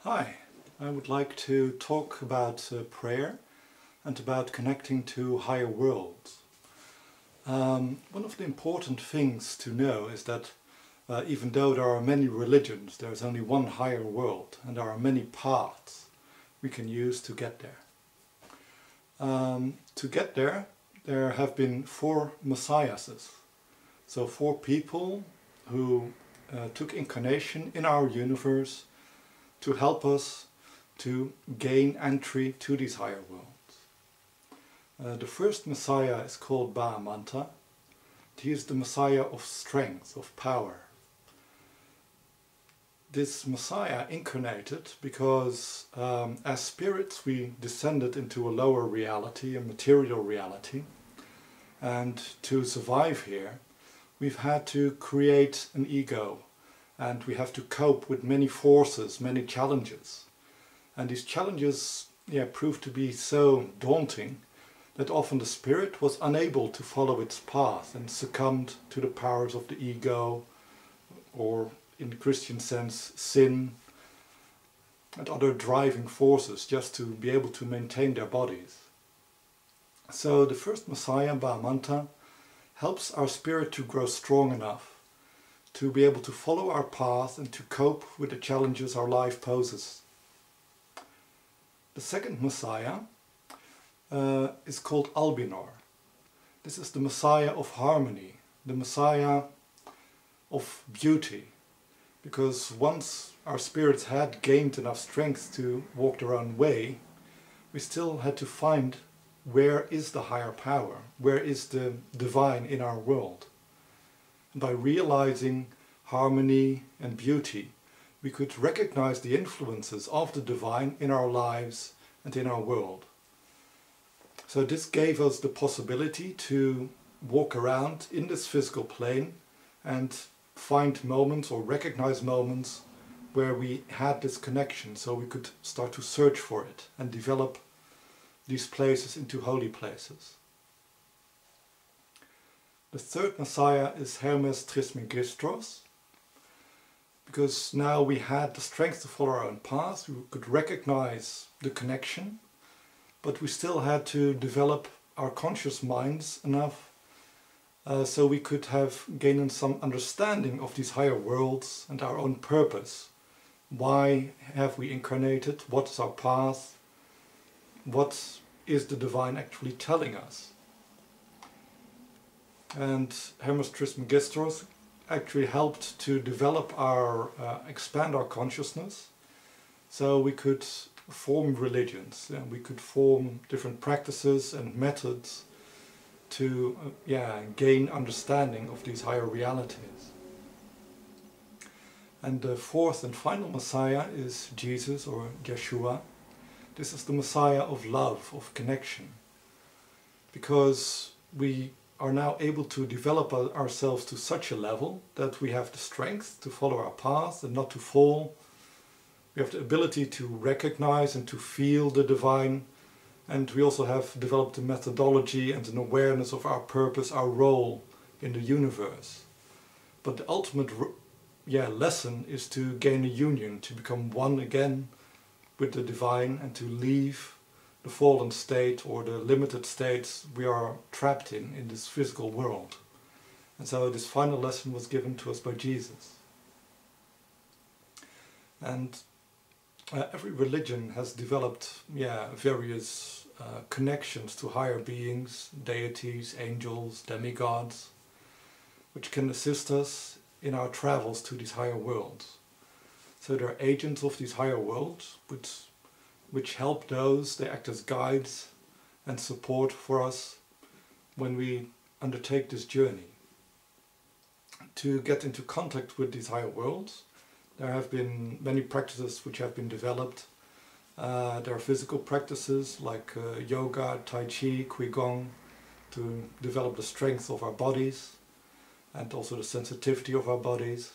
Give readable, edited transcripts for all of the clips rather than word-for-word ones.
Hi, I would like to talk about prayer and about connecting to higher worlds. One of the important things to know is that even though there are many religions, there is only one higher world, and there are many paths we can use to get there. To get there, there have been 4 messiahs, so 4 people who took incarnation in our universe to help us to gain entry to these higher worlds. The first Messiah is called Baamanta. He is the Messiah of strength, of power. This Messiah incarnated because as spirits we descended into a lower reality, a material reality, and to survive here we've had to create an ego, and we have to cope with many forces, many challenges. And these challenges proved to be so daunting that often the spirit was unable to follow its path and succumbed to the powers of the ego, or in the Christian sense, sin, and other driving forces just to be able to maintain their bodies. So the first Messiah, Baamanta, helps our spirit to grow strong enough to be able to follow our path and to cope with the challenges our life poses. The second Messiah is called Albinor. This is the Messiah of harmony, the Messiah of beauty, because once our spirits had gained enough strength to walk their own way, we still had to find where is the higher power, where is the divine in our world. And by realizing harmony and beauty, we could recognize the influences of the divine in our lives and in our world. So this gave us the possibility to walk around in this physical plane and find moments or recognize moments where we had this connection, so we could start to search for it and develop these places into holy places. The third Messiah is Hermes Trismegistos, because now we had the strength to follow our own path, we could recognize the connection, but we still had to develop our conscious minds enough so we could have gained some understanding of these higher worlds and our own purpose. Why have we incarnated? What is our path? What is the divine actually telling us? And Hermes Trismegistos actually helped to develop our, expand our consciousness, so we could form religions, and we could form different practices and methods to gain understanding of these higher realities. And the fourth and final Messiah is Jesus, or Yeshua. This is the Messiah of love, of connection, because we are now able to develop ourselves to such a level that we have the strength to follow our path and not to fall. We have the ability to recognize and to feel the divine, and we also have developed a methodology and an awareness of our purpose, our role in the universe. But the ultimate lesson is to gain a union, to become one again with the divine, and to leave the fallen state or the limited states we are trapped in this physical world. And so this final lesson was given to us by Jesus. And every religion has developed various connections to higher beings, deities, angels, demigods, which can assist us in our travels to these higher worlds. So there are agents of these higher worlds which help those, they act as guides and support for us when we undertake this journey. To get into contact with these higher worlds, there have been many practices which have been developed. There are physical practices like yoga, tai chi, qigong, to develop the strength of our bodies and also the sensitivity of our bodies.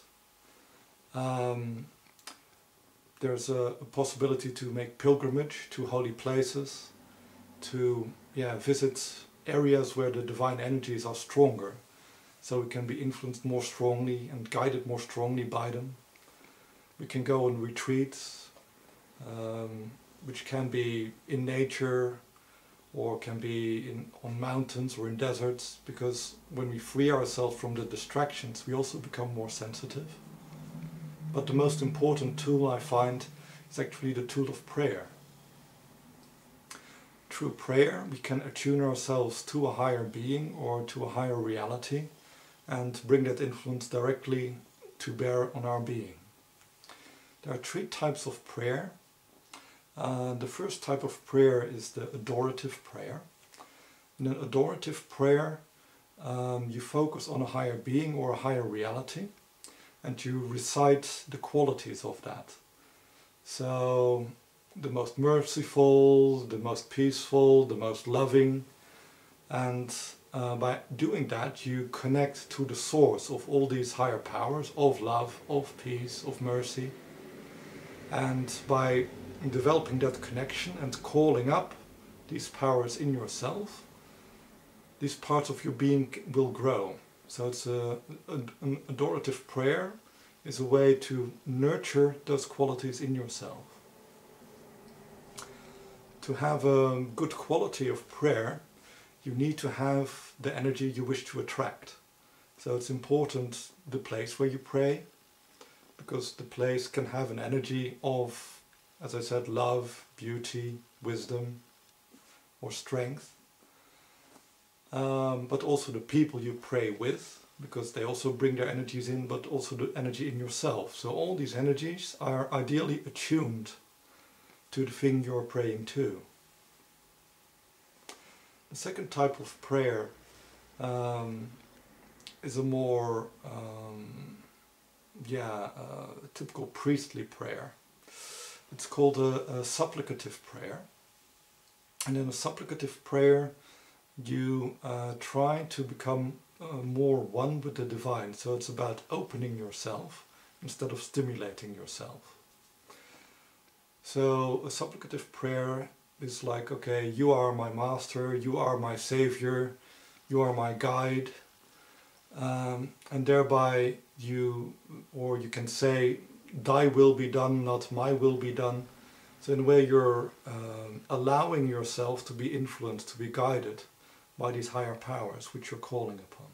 There's a possibility to make pilgrimage to holy places, to visit areas where the divine energies are stronger, so we can be influenced more strongly and guided more strongly by them. We can go on retreats, which can be in nature or can be on mountains or in deserts, because when we free ourselves from the distractions we also become more sensitive. But the most important tool I find is actually the tool of prayer. Through prayer we can attune ourselves to a higher being or to a higher reality and bring that influence directly to bear on our being. There are 3 types of prayer. The first type of prayer is the adorative prayer. In an adorative prayer you focus on a higher being or a higher reality and you recite the qualities of that. So the most merciful, the most peaceful, the most loving, and by doing that you connect to the source of all these higher powers of love, of peace, of mercy. And by developing that connection and calling up these powers in yourself, these parts of your being will grow. So it's an adorative prayer is a way to nurture those qualities in yourself. To have a good quality of prayer, you need to have the energy you wish to attract. So it's important the place where you pray, because the place can have an energy of, as I said, love, beauty, wisdom or strength. But also the people you pray with, because they also bring their energies in, but also the energy in yourself. So all these energies are ideally attuned to the thing you're praying to. The second type of prayer is a more typical priestly prayer. It's called a supplicative prayer. And in a supplicative prayer you try to become more one with the divine. So it's about opening yourself instead of stimulating yourself. So a supplicative prayer is like, okay, you are my master, you are my savior, you are my guide, and thereby you can say, thy will be done, not my will be done. So in a way you're allowing yourself to be influenced, to be guided by these higher powers which you're calling upon.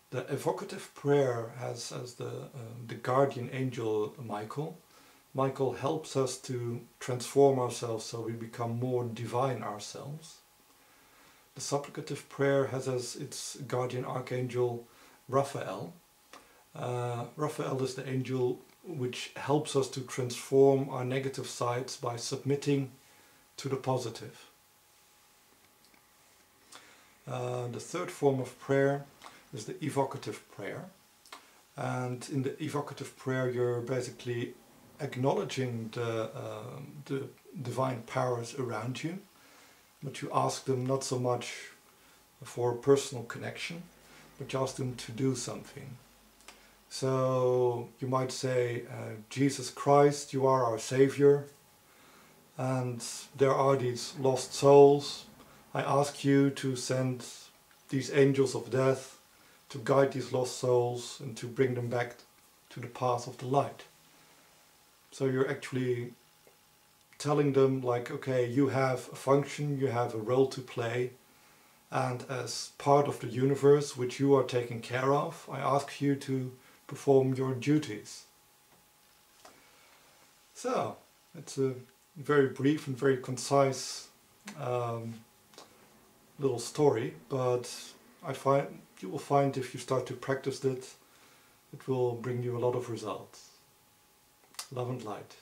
The evocative prayer has as the guardian angel Michael. Michael helps us to transform ourselves so we become more divine ourselves. The supplicative prayer has as its guardian archangel Rafael. Rafael is the angel which helps us to transform our negative sides by submitting to the positive. The third form of prayer is the evocative prayer. And in the evocative prayer you're basically acknowledging the divine powers around you, but you ask them not so much for personal connection, but you ask them to do something. So you might say, Jesus Christ, you are our Savior, and there are these lost souls. I ask you to send these angels of death to guide these lost souls and to bring them back to the path of the light. So you're actually telling them like, okay, you have a function, you have a role to play, and as part of the universe which you are taking care of, I ask you to perform your duties. So, it's a very brief and very concise little story, but you will find if you start to practice it, it will bring you a lot of results. Love and light.